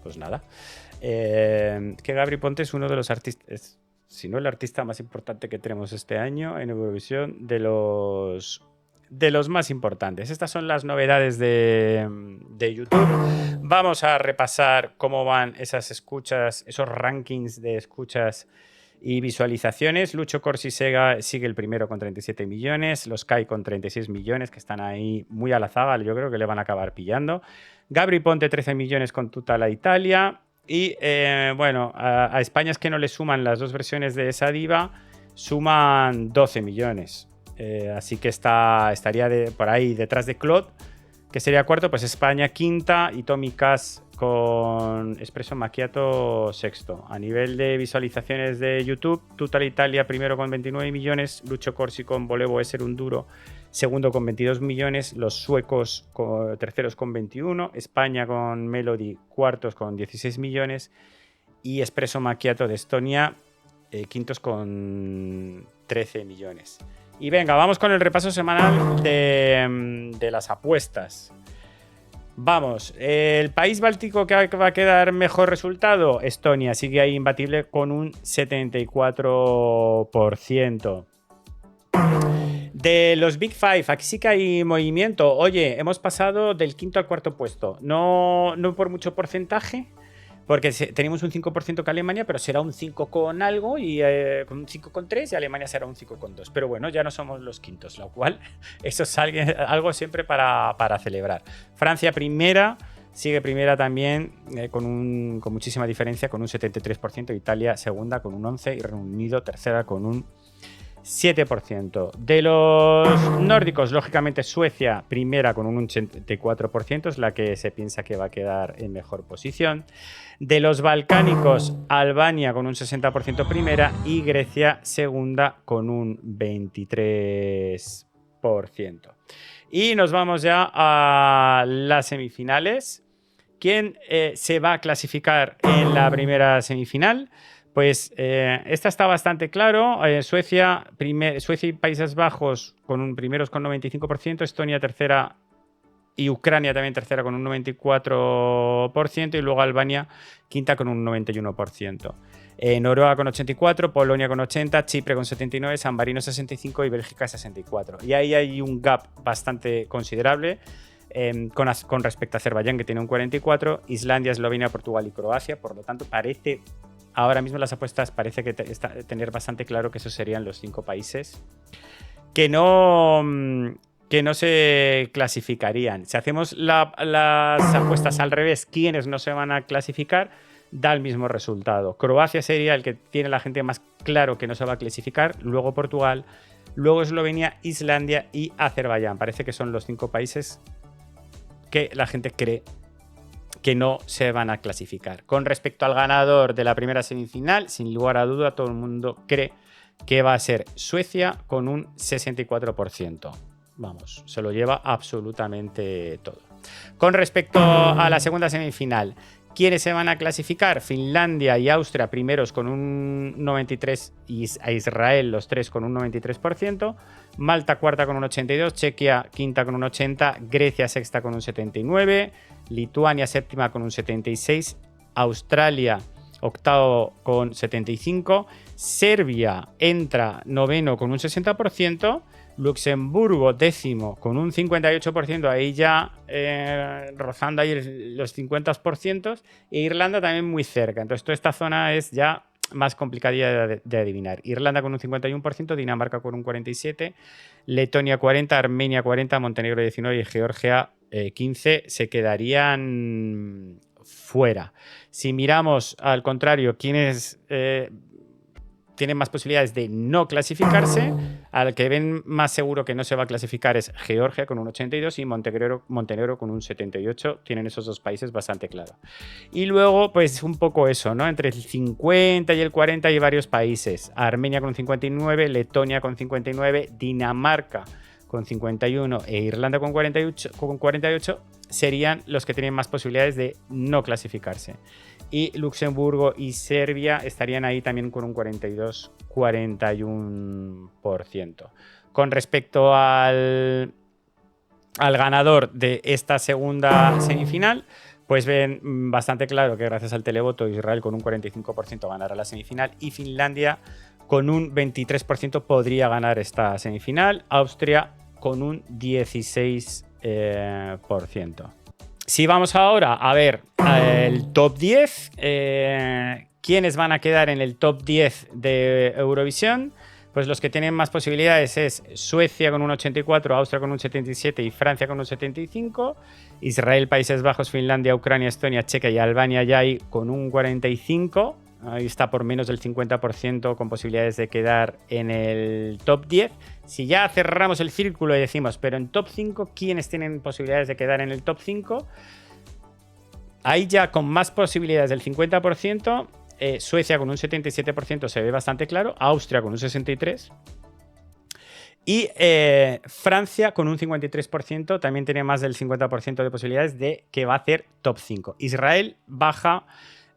Pues nada. Que Gabri Ponte es uno de los artistas, si no el artista más importante que tenemos este año en Eurovisión, de los más importantes. Estas son las novedades de YouTube. Vamos a repasar cómo van esas escuchas, esos rankings de escuchas y visualizaciones. Lucio Corsi sigue el primero con 37 millones, los Kai con 36 millones, que están ahí muy a la zaga, yo creo que le van a acabar pillando. Gabri Ponte 13 millones con Tutta la Italia. Y a España es que no le suman las dos versiones de esa diva, suman 12 millones. Así que estaría por ahí detrás de Claude, que sería cuarto, pues España quinta y Tommy Cash con Espresso Macchiato sexto. A nivel de visualizaciones de YouTube, Tutta Italia primero con 29 millones, Lucio Corsi con Volevo Esser un Duro segundo con 22 millones, los suecos terceros con 21, España con Melody cuartos con 16 millones y Espresso Macchiato de Estonia quintos con 13 millones. Y venga, vamos con el repaso semanal de las apuestas. Vamos, el país báltico que va a quedar mejor resultado, Estonia, sigue ahí imbatible con un 74%. De los Big Five, aquí sí que hay movimiento. Oye, hemos pasado del quinto al cuarto puesto. No por mucho porcentaje, porque tenemos un 5% que Alemania, pero será un 5 con algo, y con un 5,3, y Alemania será un 5,2. Pero bueno, ya no somos los quintos, lo cual eso es algo siempre para celebrar. Francia primera sigue primera también con muchísima diferencia, con un 73%, Italia segunda con un 11% y Reino Unido tercera con un 7%. De los nórdicos, lógicamente Suecia primera con un 84%, es la que se piensa que va a quedar en mejor posición. De los balcánicos, Albania con un 60% primera y Grecia segunda con un 23%. Y nos vamos ya a las semifinales. ¿Quién se va a clasificar en la primera semifinal? Pues esta está bastante claro. Suecia y Países Bajos primeros con 95%, Estonia tercera y Ucrania también tercera con un 94% y luego Albania quinta con un 91%. Noruega con 84%, Polonia con 80%, Chipre con 79%, San Marino 65% y Bélgica 64%. Y ahí hay un gap bastante considerable con respecto a Azerbaiyán, que tiene un 44%, Islandia, Eslovenia, Portugal y Croacia. Por lo tanto, ahora mismo las apuestas parece que tener bastante claro que esos serían los 5 países que no se clasificarían. Si hacemos las apuestas al revés, ¿quiénes no se van a clasificar? Da el mismo resultado. Croacia sería el que tiene la gente más claro que no se va a clasificar, luego Portugal, luego Eslovenia, Islandia y Azerbaiyán. Parece que son los 5 países que la gente cree que no se van a clasificar. Con respecto al ganador de la primera semifinal, sin lugar a duda, todo el mundo cree que va a ser Suecia con un 64%. Vamos, se lo lleva absolutamente todo. Con respecto a la segunda semifinal, ¿quiénes se van a clasificar? Finlandia y Austria primeros con un 93% y a Israel los 3 con un 93%, Malta cuarta con un 82%, Chequia quinta con un 80%, Grecia sexta con un 79%, Lituania séptima con un 76%, Australia octavo con 75%, Serbia entra noveno con un 60%, Luxemburgo décimo con un 58%, ahí ya rozando ahí los 50%, e Irlanda también muy cerca. Entonces toda esta zona es ya más complicadilla de adivinar. Irlanda con un 51%, Dinamarca con un 47%, Letonia 40%, Armenia 40%, Montenegro 19% y Georgia 15% se quedarían fuera. Si miramos al contrario, ¿quiénes tienen más posibilidades de no clasificarse? Al que ven más seguro que no se va a clasificar es Georgia con un 82% y Montenegro con un 78%. Tienen esos 2 países bastante claro. Y luego, pues un poco eso, ¿no? Entre el 50 y el 40 hay varios países. Armenia con un 59%, Letonia con 59%, Dinamarca con 51% e Irlanda con 48% serían los que tienen más posibilidades de no clasificarse. Y Luxemburgo y Serbia estarían ahí también con un 42-41%. Con respecto al ganador de esta segunda semifinal, pues ven bastante claro que gracias al televoto Israel con un 45% ganará la semifinal y Finlandia con un 23% podría ganar esta semifinal. Austria con un 16%. Si vamos ahora a ver el top 10, ¿quiénes van a quedar en el top 10 de Eurovisión? Pues los que tienen más posibilidades es Suecia con un 84%, Austria con un 77% y Francia con un 75%, Israel, Países Bajos, Finlandia, Ucrania, Estonia, Chequia y Albania ya hay con un 45%. Ahí está por menos del 50% con posibilidades de quedar en el top 10. Si ya cerramos el círculo y decimos, pero en top 5, ¿quiénes tienen posibilidades de quedar en el top 5? Ahí ya con más posibilidades del 50%, Suecia con un 77% se ve bastante claro, Austria con un 63%. Y Francia con un 53% también tiene más del 50% de posibilidades de que va a hacer top 5. Israel baja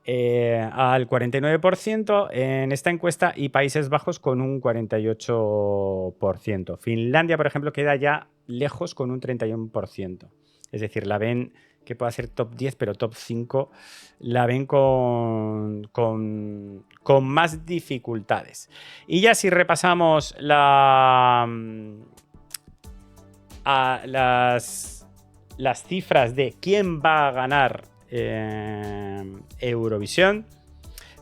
al 49% en esta encuesta y Países Bajos con un 48%. Finlandia, por ejemplo, queda ya lejos con un 31%. Es decir, la ven que puede ser top 10, pero top 5 la ven con más dificultades. Y ya si repasamos las cifras de quién va a ganar Eurovisión,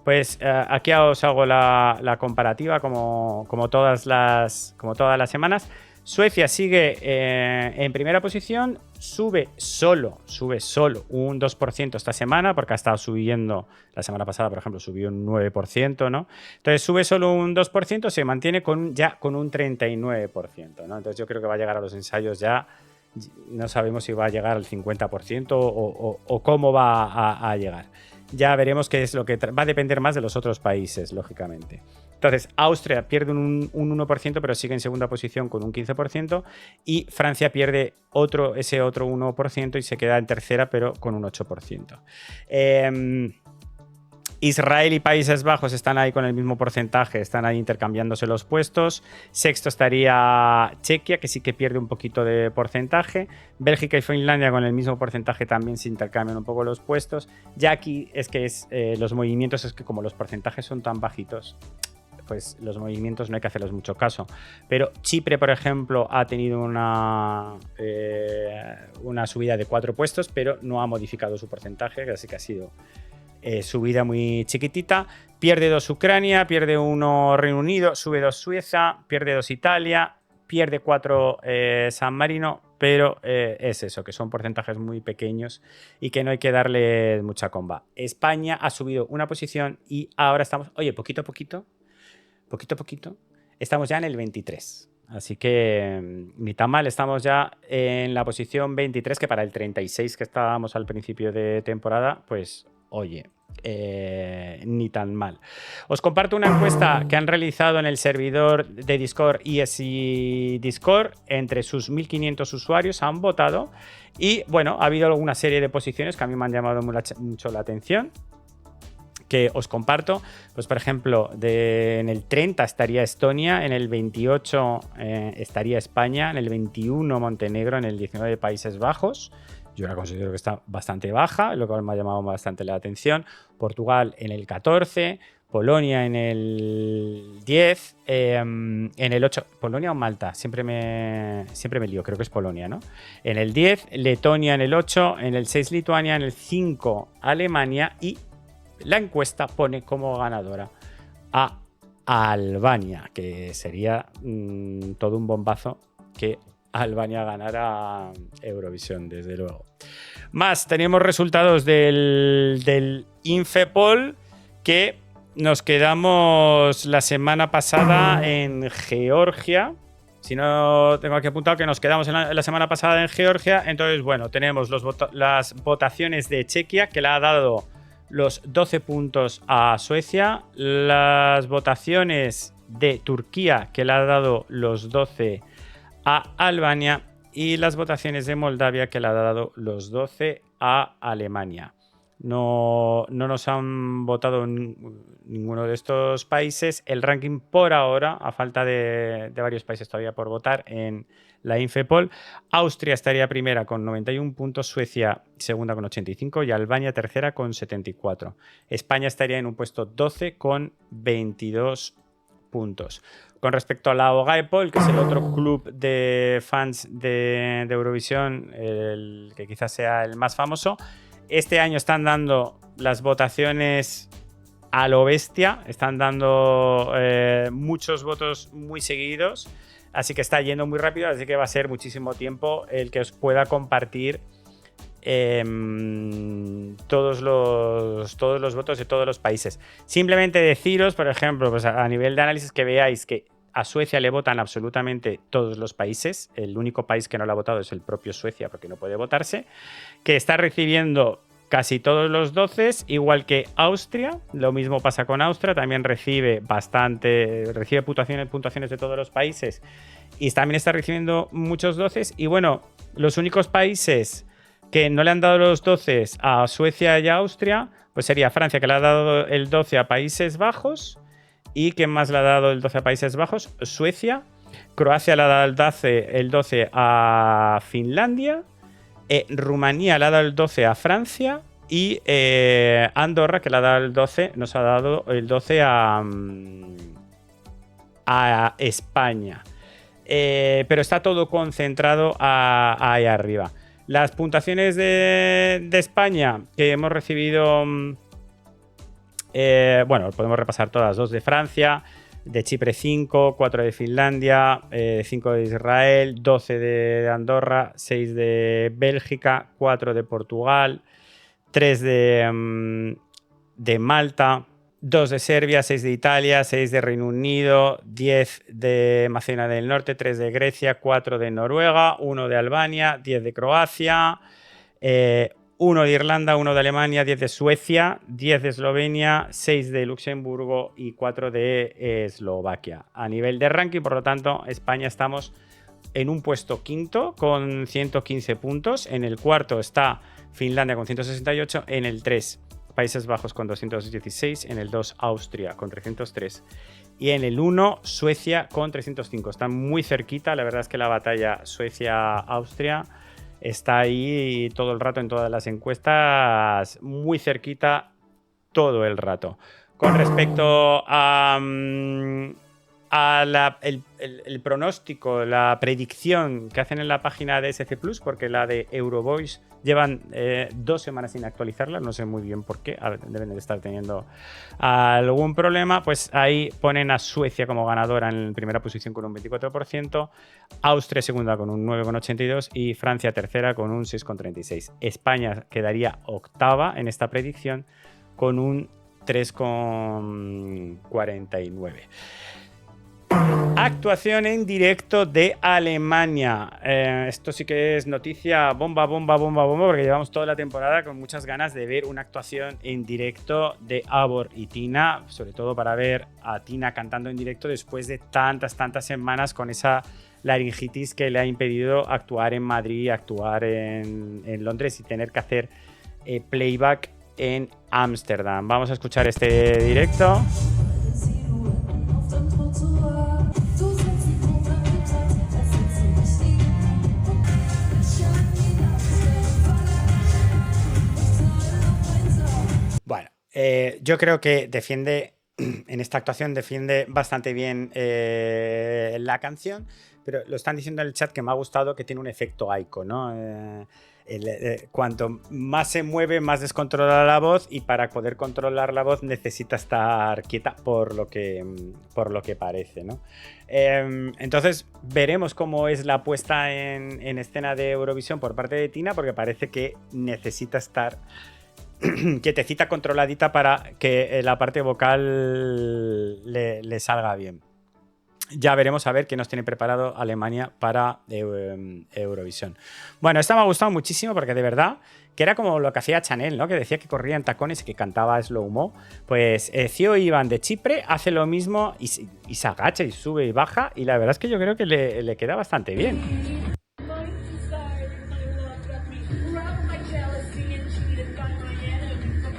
pues aquí os hago la comparativa como todas las semanas. Suecia sigue en primera posición, sube solo un 2% esta semana, porque ha estado subiendo, la semana pasada, por ejemplo, subió un 9%, ¿no? Entonces sube solo un 2%, se mantiene ya con un 39%, ¿no? Entonces yo creo que va a llegar a los ensayos ya, no sabemos si va a llegar al 50% o cómo va a llegar. Ya veremos qué es lo que va a depender más de los otros países, lógicamente. Entonces, Austria pierde un 1%, pero sigue en segunda posición con un 15%, y Francia pierde ese otro 1% y se queda en tercera, pero con un 8%. Israel y Países Bajos están ahí con el mismo porcentaje, están ahí intercambiándose los puestos. Sexto estaría Chequia, que sí que pierde un poquito de porcentaje. Bélgica y Finlandia con el mismo porcentaje también se intercambian un poco los puestos. Ya aquí es que los movimientos, es que como los porcentajes son tan bajitos, pues los movimientos no hay que hacerles mucho caso. Pero Chipre, por ejemplo, ha tenido una subida de 4 puestos, pero no ha modificado su porcentaje, así que ha sido subida muy chiquitita. Pierde 2 Ucrania, pierde 1 Reino Unido, sube 2 Suecia, pierde 2 Italia, pierde 4 San Marino, pero es eso, que son porcentajes muy pequeños y que no hay que darle mucha comba. España ha subido una posición y ahora estamos, poquito a poquito, estamos ya en el 23. Así que ni tan mal, estamos ya en la posición 23, que para el 36 que estábamos al principio de temporada, pues oye, ni tan mal. Os comparto una encuesta que han realizado en el servidor de Discord ESI Discord. Entre sus 1500 usuarios han votado y bueno, ha habido alguna serie de posiciones que a mí me han llamado mucho la atención, que os comparto. Pues por ejemplo, en el 30 estaría Estonia, en el 28 estaría España, en el 21 Montenegro, en el 19 Países Bajos. Yo la considero que está bastante baja, lo cual me ha llamado bastante la atención. Portugal en el 14, Polonia en el 10, en el 8, Polonia o Malta, siempre me lío, creo que es Polonia, ¿no? En el 10, Letonia en el 8, en el 6 Lituania, en el 5 Alemania, y la encuesta pone como ganadora a Albania, que sería todo un bombazo que Albania ganara Eurovisión, desde luego. Más, teníamos resultados del Infepol, que nos quedamos la semana pasada en Georgia. Si no, tengo aquí apuntado que nos quedamos la semana pasada en Georgia. Entonces, bueno, tenemos las votaciones de Chequia, que le ha dado los 12 puntos a Suecia. Las votaciones de Turquía, que le ha dado los 12 a Albania, y las votaciones de Moldavia, que le ha dado los 12 a Alemania. No nos han votado ninguno de estos países. El ranking por ahora, a falta de varios países todavía por votar en la Infepol: Austria estaría primera con 91 puntos, Suecia segunda con 85 y Albania tercera con 74. España estaría en un puesto 12 con 22 puntos. Con respecto a la OGAEPOL, que es el otro club de fans de Eurovisión, el que quizás sea el más famoso, este año están dando las votaciones a lo bestia, están dando muchos votos muy seguidos, así que está yendo muy rápido, así que va a ser muchísimo tiempo el que os pueda compartir todos los votos de todos los países. Simplemente deciros, por ejemplo, pues a nivel de análisis, que veáis que a Suecia le votan absolutamente todos los países. El único país que no le ha votado es el propio Suecia, porque no puede votarse. Que está recibiendo casi todos los 12, igual que Austria. Lo mismo pasa con Austria, también recibe puntuaciones de todos los países y también está recibiendo muchos 12. Y bueno, los únicos países que no le han dado los 12 a Suecia y a Austria, pues sería Francia, que le ha dado el 12 a Países Bajos. ¿Y quién más le ha dado el 12 a Países Bajos? Suecia. Croacia le ha dado el 12 a Finlandia. Rumanía le ha dado el 12 a Francia. Y Andorra, que le ha dado el 12, nos ha dado el 12 a España. Pero está todo concentrado ahí arriba. Las puntuaciones de España que hemos recibido, bueno, podemos repasar todas. 2 de Francia, De Chipre 5, 4 de Finlandia, 5 de Israel, 12 de Andorra, 6 de Bélgica, 4 de Portugal, 3 de Malta, 2 de Serbia, 6 de Italia, 6 de Reino Unido, 10 de Macedonia del Norte, 3 de Grecia, 4 de Noruega, 1 de Albania, 10 de Croacia, 1 de Irlanda, 1 de Alemania, 10 de Suecia, 10 de Eslovenia, 6 de Luxemburgo y 4 de Eslovaquia. A nivel de ranking, por lo tanto, España estamos en un puesto quinto con 115 puntos. En el cuarto está Finlandia con 168. En el 3, Países Bajos con 216. En el 2, Austria con 303. Y en el 1, Suecia con 305. Están muy cerquita. La verdad es que la batalla Suecia-Austria está ahí todo el rato en todas las encuestas, muy cerquita todo el rato. Con respecto a el pronóstico, la predicción que hacen en la página de SC Plus, porque la de Eurovoice llevan 2 semanas sin actualizarla, no sé muy bien por qué, deben de estar teniendo algún problema, pues ahí ponen a Suecia como ganadora en primera posición con un 24%, Austria segunda con un 9,82% y Francia tercera con un 6,36%. España quedaría octava en esta predicción con un 3,49%. Actuación en directo de Alemania. Esto sí que es noticia bomba, porque llevamos toda la temporada con muchas ganas de ver una actuación en directo de Eivør y Tina, sobre todo para ver a Tina cantando en directo después de tantas semanas con esa laringitis que le ha impedido actuar en Madrid, actuar en Londres y tener que hacer playback en Ámsterdam. Vamos a escuchar este directo. Bueno, yo creo que en esta actuación defiende bastante bien la canción, pero lo están diciendo en el chat que me ha gustado que tiene un efecto Aiko, ¿no? Cuanto más se mueve, más descontrola la voz, y para poder controlar la voz necesita estar quieta por lo que parece, ¿no? Entonces veremos cómo es la puesta en escena de Eurovisión por parte de Tina, porque parece que necesita estar quietecita, controladita, para que la parte vocal le salga bien. Ya veremos a ver qué nos tiene preparado Alemania para Eurovisión. Bueno, esta me ha gustado muchísimo porque de verdad que era como lo que hacía Chanel, ¿no? Que decía que corría en tacones y que cantaba slow mo. Pues Zio Ivan de Chipre hace lo mismo y se agacha y sube y baja, y la verdad es que yo creo que le queda bastante bien.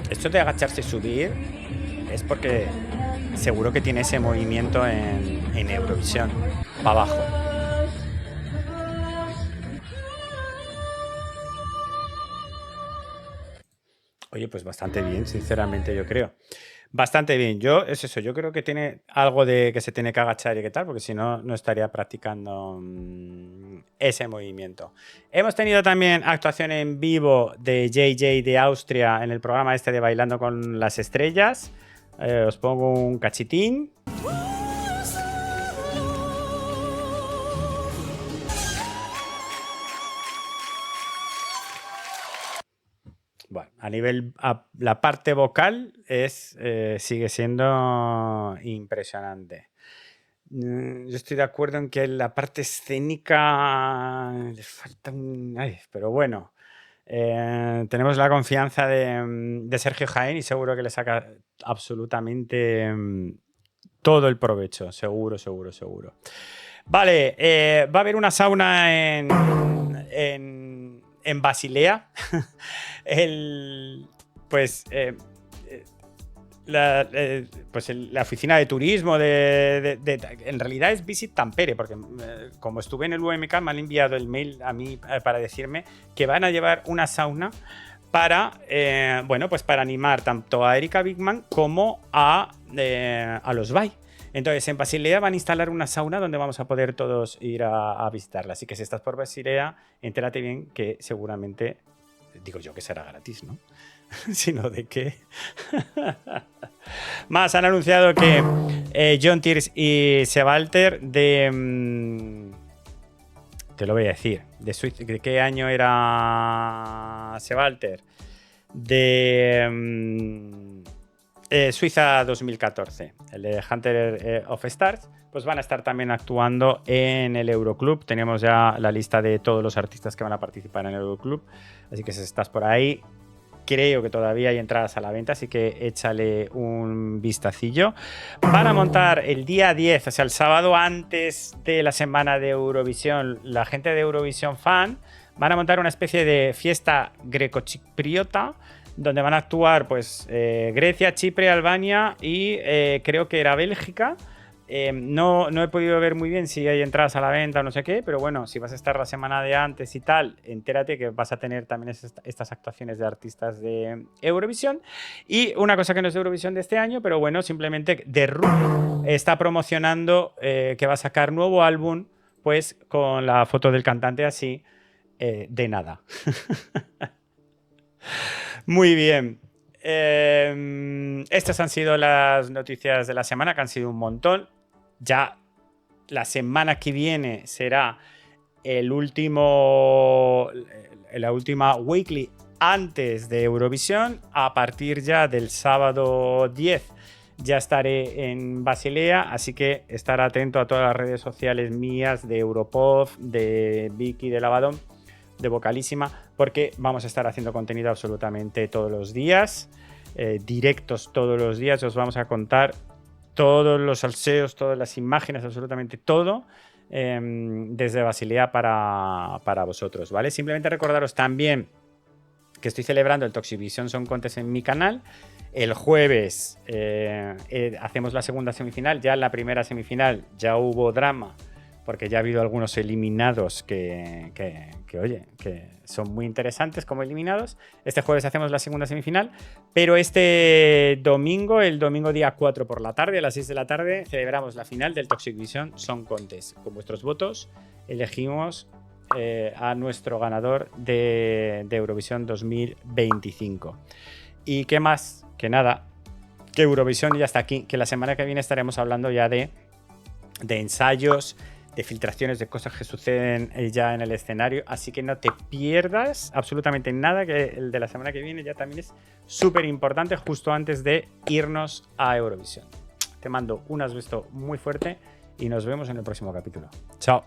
Esto de agacharse y subir es porque seguro que tiene ese movimiento en Eurovisión, para abajo. Oye, pues bastante bien, sinceramente, yo creo. Bastante bien. Yo creo que tiene algo de que se tiene que agachar y qué tal, porque si no, no estaría practicando ese movimiento. Hemos tenido también actuación en vivo de JJ de Austria en el programa este de Bailando con las Estrellas. Os pongo un cachitín. Bueno, la parte vocal sigue siendo impresionante. Yo estoy de acuerdo en que la parte escénica le falta pero bueno, tenemos la confianza de Sergio Jaén y seguro que le saca absolutamente todo el provecho, seguro. Vale, va a haber una sauna en Basilea. La oficina de turismo en realidad es Visit Tampere, porque como estuve en el UMK me han enviado el mail a mí para decirme que van a llevar una sauna para animar tanto a Erika Wigman como a los Vai. Entonces en Basilea van a instalar una sauna donde vamos a poder todos ir a visitarla. Así que si estás por Basilea, entérate bien que seguramente, digo yo que será gratis, ¿no? sino de qué. Más, han anunciado que John Tears y Sebalter de... te lo voy a decir. ¿De qué año era Sebalter? De Suiza 2014. El de Hunter of Stars. Pues van a estar también actuando en el Euroclub. Tenemos ya la lista de todos los artistas que van a participar en el Euroclub. Así que si estás por ahí, creo que todavía hay entradas a la venta, así que échale un vistacillo. Van a montar el día 10, o sea, el sábado antes de la semana de Eurovisión, la gente de Eurovisión Fan van a montar una especie de fiesta greco-chipriota donde van a actuar pues Grecia, Chipre, Albania y creo que era Bélgica. No he podido ver muy bien si hay entradas a la venta o no sé qué, pero bueno, si vas a estar la semana de antes y tal, entérate que vas a tener también estas actuaciones de artistas de Eurovisión. Y una cosa que no es de Eurovisión de este año, pero bueno, simplemente The Roop está promocionando que va a sacar nuevo álbum, pues con la foto del cantante así, de nada. Muy bien. Estas han sido las noticias de la semana, que han sido un montón. Ya la semana que viene será la última weekly antes de Eurovisión. A partir ya del sábado 10 ya estaré en Basilea, así que estar atento a todas las redes sociales mías de Europop, de Vicky, de Lavadón, de Vocalísima, porque vamos a estar haciendo contenido absolutamente todos los días, directos todos los días. Os vamos a contar todos los salseos, todas las imágenes, absolutamente todo, desde Basilea para vosotros, ¿vale? Simplemente recordaros también que estoy celebrando el Toxivision Song Contest en mi canal. El jueves hacemos la segunda semifinal. Ya en la primera semifinal ya hubo drama, porque ya ha habido algunos eliminados que son muy interesantes como eliminados. Este jueves hacemos la segunda semifinal, pero este domingo, el domingo día 4 por la tarde, a las 6 de la tarde, celebramos la final del Toxic Vision Song Contest. Con vuestros votos elegimos a nuestro ganador de Eurovisión 2025. ¿Y qué más? Que nada, que Eurovisión ya está aquí, que la semana que viene estaremos hablando ya de ensayos, de filtraciones, de cosas que suceden ya en el escenario, así que no te pierdas absolutamente nada, que el de la semana que viene ya también es súper importante, justo antes de irnos a Eurovisión. Te mando un beso muy fuerte y nos vemos en el próximo capítulo. Chao.